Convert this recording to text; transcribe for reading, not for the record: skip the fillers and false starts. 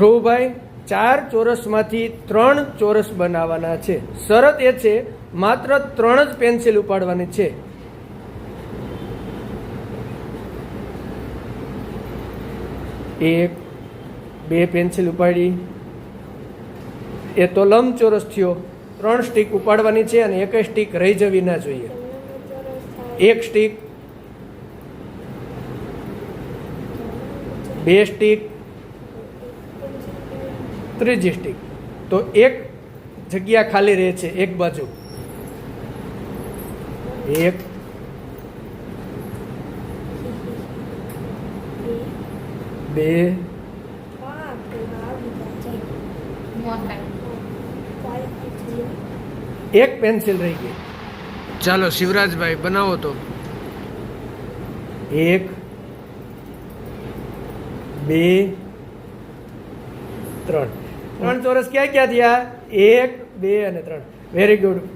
ધ્રુવભાઈ 4 ચોરસમાંથી 3 ચોરસ બનાવવાના છે. શરત એ છે માત્ર 3 જ પેન્સિલ ઉપાડવાની છે. એક, 2 પેન્સિલ ઉપાડી, એ તો લંબચોરસ થયો. 3 સ્ટીક ઉપાડવાની છે અને એક સ્ટીક રહી જવી ના જોઈએ. એક સ્ટીક, 2 સ્ટીક, ત્રીજી સ્ટીક. તો એક જગ્યા ખાલી રહે છે એક બાજુ. 1, 2, એક પેન્સિલ રહી ગઈ. ચાલો શિવરાજભાઈ બનાવો તો. 1, 2, 3. 3 ચોરસ ક્યાં ક્યાં થયા? 1, 2 અને 3. Very good.